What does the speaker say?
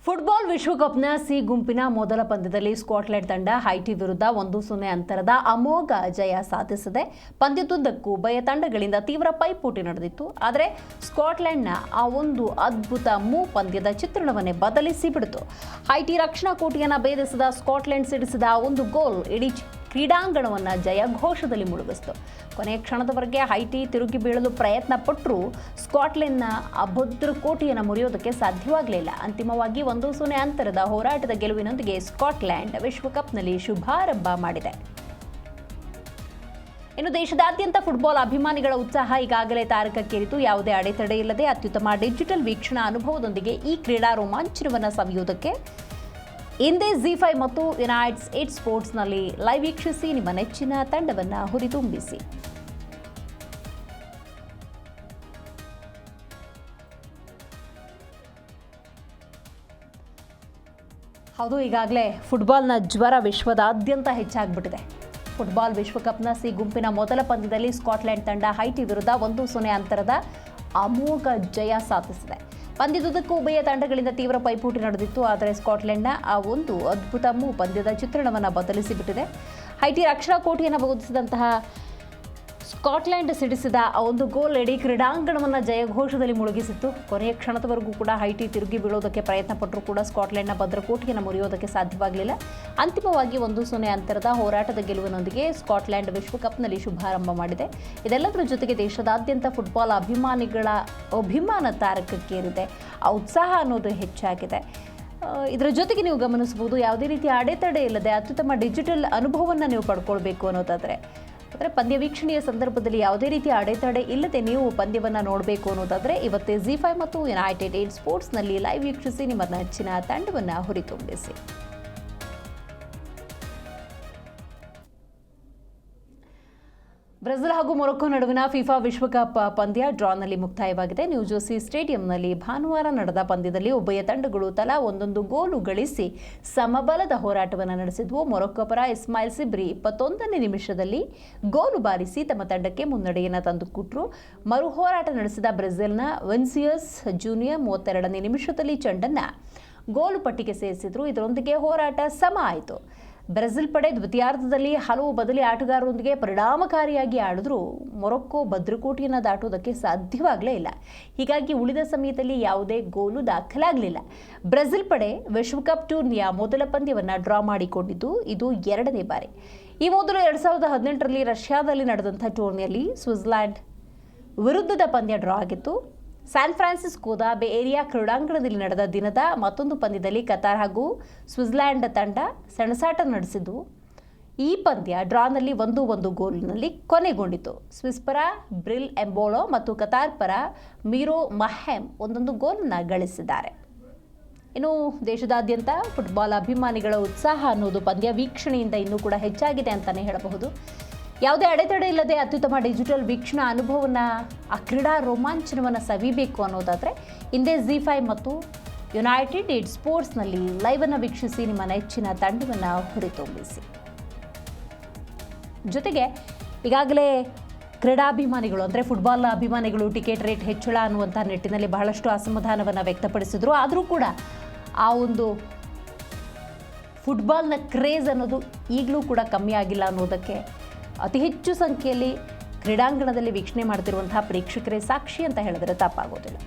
Football ವಿಶ್ವಕಪ್ನ C ಗುಂಪಿನ ಮೊದಲ ಪಂದ್ಯದಲ್ಲಿ ಸ್ಕಾಟ್ಲೆಂಡ್ ತಂಡ ಹೈಟಿ ವಿರುದ್ಧ 1-0 ಅಂತರದ ಅಮೋಘ ಜಯ ಸಾಧಿಸಿದೆ. ಪಂದ್ಯದುದ್ದಕ್ಕೂ ಉಭಯ ತಂಡಗಳಿಂದ ತೀವ್ರ ಪೈಪೋಟಿ ನಡೆದಿತ್ತು. ಆದರೆ ಸ್ಕಾಟ್ಲೆಂಡ್ನ ಆ ಒಂದು ಅದ್ಭುತ ಪಂದ್ಯದ ಚಿತ್ರಣವನ್ನೇ ಬದಲಿಸಿ ಬಿಡಿತು. ಹೈಟಿ ರಕ್ಷಣಾ ಕೋಟೆಯನ್ನು ಭೇದಿಸಿದ ಸ್ಕಾಟ್ಲೆಂಡ್ ಸಿಡಿಸಿದ ಒಂದು ಗೋಲ್ ಇಡೀ ಕ್ರೀಡಾಂಗಣವನ್ನು ಜಯಘೋಷದಲ್ಲಿ ಮುಳುಗಿಸಿತು. ಕೊನೆಯ ಕ್ಷಣದವರೆಗೆ ಹೈಟಿ ತಿರುಗಿ ಬೀಳಲು ಪ್ರಯತ್ನ ಪಟ್ಟರೂ ಸ್ಕಾಟ್ಲೆಂಡ್ನ ಅಭದ್ರ ಕೋಟೆಯನ್ನು ಮುರಿಯೋದಕ್ಕೆ ಸಾಧ್ಯವಾಗಲಿಲ್ಲ. ಅಂತಿಮವಾಗಿ 1-0 ಅಂತರದ ಹೋರಾಟದ ಗೆಲುವಿನೊಂದಿಗೆ ಸ್ಕಾಟ್ಲೆಂಡ್ ವಿಶ್ವಕಪ್ನಲ್ಲಿ ಶುಭಾರಂಭ ಮಾಡಿದೆ. ಇನ್ನು ದೇಶದಾದ್ಯಂತ ಫುಟ್ಬಾಲ್ ಅಭಿಮಾನಿಗಳ ಉತ್ಸಾಹ ಈಗಾಗಲೇ ತಾರಕಕ್ಕೇರಿತು. ಯಾವುದೇ ಅಡೆತಡೆ ಇಲ್ಲದೆ ಅತ್ಯುತ್ತಮ ಡಿಜಿಟಲ್ ವೀಕ್ಷಣಾ ಅನುಭವದೊಂದಿಗೆ ಈ ಕ್ರೀಡಾ ರೋಮಾಂಚನವನ್ನು ಸವಿಯುವುದಕ್ಕೆ ಹಿಂದೆ ZEE5 ಮತ್ತು ಯುನೈಟೆಡ್ ಸ್ಪೋರ್ಟ್ಸ್ನಲ್ಲಿ ಲೈವ್ ವೀಕ್ಷಿಸಿ. ನಿಮ್ಮ ನೆಚ್ಚಿನ ತಂಡವನ್ನು ಹುರಿದುಂಬಿಸಿ. ಹೌದು, ಈಗಾಗಲೇ ಫುಟ್ಬಾಲ್ನ ಜ್ವರ ವಿಶ್ವದಾದ್ಯಂತ ಹೆಚ್ಚಾಗ್ಬಿಟ್ಟಿದೆ. ಫುಟ್ಬಾಲ್ ವಿಶ್ವಕಪ್ನ ಸಿ ಗುಂಪಿನ ಮೊದಲ ಪಂದ್ಯದಲ್ಲಿ ಸ್ಕಾಟ್ಲೆಂಡ್ ತಂಡ ಹೈಟಿ ವಿರುದ್ಧ 1-0 ಅಂತರದ ಅಮೋಘ ಜಯ ಸಾಧಿಸಿದೆ. ಪಂದ್ಯದುದ್ದಕ್ಕೂ ಉಭಯ ತಂಡಗಳಿಂದ ತೀವ್ರ ಪೈಪೋಟಿ ನಡೆದಿತ್ತು. ಆದರೆ ಸ್ಕಾಟ್ಲೆಂಡ್ನ ಆ ಒಂದು ಅದ್ಭುತ ಪಂದ್ಯದ ಚಿತ್ರಣವನ್ನು ಬದಲಿಸಿಬಿಟ್ಟಿದೆ. ಹೈಟಿ ರಕ್ಷಣಾ ಕೋಟೆಯನ್ನು ಬೋಧಿಸಿದಂತಹ ಸ್ಕಾಟ್ಲೆಂಡ್ ಸಿಡಿಸಿದ ಆ ಒಂದು ಗೋಲ್ ಇಡೀ ಕ್ರೀಡಾಂಗಣವನ್ನು ಜಯಘೋಷದಲ್ಲಿ ಮುಳುಗಿಸಿತ್ತು. ಕೊನೆಯ ಕ್ಷಣದವರೆಗೂ ಕೂಡ ಹೈಟಿ ತಿರುಗಿ ಬೀಳೋದಕ್ಕೆ ಪ್ರಯತ್ನ ಪಟ್ಟರೂ ಕೂಡ ಸ್ಕಾಟ್ಲೆಂಡ್ನ ಭದ್ರಕೋಟೆಯನ್ನು ಮುರಿಯೋದಕ್ಕೆ ಸಾಧ್ಯವಾಗಲಿಲ್ಲ. ಅಂತಿಮವಾಗಿ 1-0 ಅಂತರದ ಹೋರಾಟದ ಗೆಲುವಿನೊಂದಿಗೆ ಸ್ಕಾಟ್ಲೆಂಡ್ ವಿಶ್ವಕಪ್ನಲ್ಲಿ ಶುಭಾರಂಭ ಮಾಡಿದೆ. ಇದೆಲ್ಲದರ ಜೊತೆಗೆ ದೇಶದಾದ್ಯಂತ ಫುಟ್ಬಾಲ್ ಅಭಿಮಾನಿಗಳ ಅಭಿಮಾನ ತಾರಕಕ್ಕೇರಿದೆ. ಆ ಉತ್ಸಾಹ ಅನ್ನೋದು ಹೆಚ್ಚಾಗಿದೆ. ಇದರ ಜೊತೆಗೆ ನೀವು ಗಮನಿಸಬಹುದು, ಯಾವುದೇ ರೀತಿಯ ಅಡೆತಡೆ ಇಲ್ಲದೆ ಅತ್ಯುತ್ತಮ ಡಿಜಿಟಲ್ ಅನುಭವವನ್ನು ನೀವು ಪಡ್ಕೊಳ್ಬೇಕು ಅನ್ನೋದಾದರೆ, ಅಂದರೆ ಪಂದ್ಯ ವೀಕ್ಷಣೆಯ ಸಂದರ್ಭದಲ್ಲಿ ಯಾವುದೇ ರೀತಿಯ ಅಡೆತಡೆ ಇಲ್ಲದೆ ನೀವು ಪಂದ್ಯವನ್ನು ನೋಡಬೇಕು ಅನ್ನೋದಾದರೆ ಇವತ್ತೇ ZEE5 ಮತ್ತು ಯುನೈಟೆಡ್ ಸ್ಪೋರ್ಟ್ಸ್ನಲ್ಲಿ ಲೈವ್ ವೀಕ್ಷಿಸಿ. ನಿಮ್ಮ ನೆಚ್ಚಿನ ತಂಡವನ್ನು ಹುರಿದುಂಬಿಸಿ. ಬ್ರೆಜಿಲ್ ಹಾಗೂ ಮೊರೊಕ್ಕೊ ನಡುವಿನ ಫಿಫಾ ವಿಶ್ವಕಪ್ ಪಂದ್ಯ ಡ್ರಾನಲ್ಲಿ ಮುಕ್ತಾಯವಾಗಿದೆ. ನ್ಯೂ ಜೆರ್ಸಿ ಸ್ಟೇಡಿಯಂನಲ್ಲಿ ಭಾನುವಾರ ನಡೆದ ಪಂದ್ಯದಲ್ಲಿ ಉಭಯ ತಂಡಗಳು ತಲಾ ಒಂದೊಂದು ಗೋಲು ಗಳಿಸಿ ಸಮಬಲದ ಹೋರಾಟವನ್ನು ನಡೆಸಿದ್ವು. ಮೊರೊಕ್ಕೊ ಪರ ಇಸ್ಮಾಯಿಲ್ ಸಿಬ್ರಿ 21ನೇ ನಿಮಿಷದಲ್ಲಿ ಗೋಲು ಬಾರಿಸಿ ತಮ್ಮ ತಂಡಕ್ಕೆ ಮುನ್ನಡೆಯನ್ನು ತಂದುಕೊಟ್ರು. ಮರು ಹೋರಾಟ ನಡೆಸಿದ ಬ್ರೆಜಿಲ್ನ ವಿನಿಸಿಯಸ್ ಜೂನಿಯರ್ 32ನೇ ನಿಮಿಷದಲ್ಲಿ ಚೆಂಡನ್ನು ಗೋಲು ಪಟ್ಟಿಗೆ ಸೇರಿಸಿದ್ರು. ಇದರೊಂದಿಗೆ ಹೋರಾಟ ಸಮ ಆಯಿತು. ಬ್ರೆಜಿಲ್ ಪಡೆ ದ್ವಿತೀಯಾರ್ಧದಲ್ಲಿ ಹಲವು ಬದಲಿ ಆಟಗಾರರೊಂದಿಗೆ ಪರಿಣಾಮಕಾರಿಯಾಗಿ ಆಡಿದ್ರೂ ಮೊರೊಕ್ಕೊ ಭದ್ರಕೋಟೆಯನ್ನು ದಾಟುವುದಕ್ಕೆ ಸಾಧ್ಯವಾಗಲೇ ಇಲ್ಲ. ಹೀಗಾಗಿ ಉಳಿದ ಸಮಯದಲ್ಲಿ ಯಾವುದೇ ಗೋಲು ದಾಖಲಾಗಲಿಲ್ಲ. ಬ್ರೆಜಿಲ್ ಪಡೆ ವಿಶ್ವಕಪ್ ಟೂರ್ನಿಯ ಮೊದಲ ಪಂದ್ಯವನ್ನು ಡ್ರಾ ಮಾಡಿಕೊಂಡಿದ್ದು ಇದು 2ನೇ ಬಾರಿ. ಈ ಮೊದಲು 2018ರಲ್ಲಿ ರಷ್ಯಾದಲ್ಲಿ ನಡೆದಂಥ ಟೂರ್ನಿಯಲ್ಲಿ ಸ್ವಿಟ್ಜರ್ಲೆಂಡ್ ವಿರುದ್ಧದ ಪಂದ್ಯ ಡ್ರಾ ಆಗಿತ್ತು. ಸ್ಯಾನ್ ಫ್ರಾನ್ಸಿಸ್ಕೋದ ಬೇ ಏರಿಯಾ ಕ್ರೀಡಾಂಗಣದಲ್ಲಿ ನಡೆದ ದಿನದ ಮತ್ತೊಂದು ಪಂದ್ಯದಲ್ಲಿ ಕತಾರ್ ಹಾಗೂ ಸ್ವಿಟ್ಜರ್ಲೆಂಡ್ ತಂಡ ಸೆಣಸಾಟ ನಡೆಸಿದ್ದು ಈ ಪಂದ್ಯ ಡ್ರಾನಲ್ಲಿ 1-1 ಗೋಲಿನಲ್ಲಿ ಕೊನೆಗೊಂಡಿತು. ಸ್ವಿಸ್ ಪರ ಬ್ರಿಲ್ ಎಂಬೋಲೋ ಮತ್ತು ಕತಾರ್ ಪರ ಮೀರೋ ಮಹೆಮ್ ಒಂದೊಂದು ಗೋಲನ್ನು ಗಳಿಸಿದ್ದಾರೆ. ಇನ್ನು ದೇಶದಾದ್ಯಂತ ಫುಟ್ಬಾಲ್ ಅಭಿಮಾನಿಗಳ ಉತ್ಸಾಹ ಅನ್ನೋದು ಪಂದ್ಯ ವೀಕ್ಷಣೆಯಿಂದ ಇನ್ನೂ ಕೂಡ ಹೆಚ್ಚಾಗಿದೆ ಅಂತಲೇ ಹೇಳಬಹುದು. ಯಾವುದೇ ಅಡೆತಡೆ ಇಲ್ಲದೆ ಅತ್ಯುತ್ತಮ ಡಿಜಿಟಲ್ ವೀಕ್ಷಣಾ ಅನುಭವವನ್ನು, ಆ ಕ್ರೀಡಾ ರೋಮಾಂಚನವನ್ನು ಸವಿಬೇಕು ಅನ್ನೋದಾದರೆ ಹಿಂದೆ ZEE5 ಮತ್ತು ಯುನೈಟೆಡ್ ಸ್ಪೋರ್ಟ್ಸ್ನಲ್ಲಿ ಲೈವನ್ನು ವೀಕ್ಷಿಸಿ. ನಿಮ್ಮ ನೆಚ್ಚಿನ ತಂಡವನ್ನು ಹುರಿದುಂಬಿಸಿ. ಜೊತೆಗೆ ಈಗಾಗಲೇ ಕ್ರೀಡಾಭಿಮಾನಿಗಳು ಅಂದರೆ ಫುಟ್ಬಾಲ್ ಅಭಿಮಾನಿಗಳು ಟಿಕೆಟ್ ರೇಟ್ ಹೆಚ್ಚಳ ಅನ್ನುವಂಥ ನಿಟ್ಟಿನಲ್ಲಿ ಬಹಳಷ್ಟು ಅಸಮಾಧಾನವನ್ನು ವ್ಯಕ್ತಪಡಿಸಿದರು. ಆದರೂ ಕೂಡ ಆ ಒಂದು ಫುಟ್ಬಾಲ್ನ ಕ್ರೇಜ್ ಅನ್ನೋದು ಈಗಲೂ ಕೂಡ ಕಮ್ಮಿ ಆಗಿಲ್ಲ ಅನ್ನೋದಕ್ಕೆ ಅತಿ ಹೆಚ್ಚು ಸಂಖ್ಯೆಯಲ್ಲಿ ಕ್ರೀಡಾಂಗಣದಲ್ಲಿ ವೀಕ್ಷಣೆ ಮಾಡ್ತಿರುವಂತಹ ಪ್ರೇಕ್ಷಕರೇ ಸಾಕ್ಷಿ ಅಂತ ಹೇಳಿದ್ರೆ ತಪ್ಪಾಗೋದಿಲ್ಲ.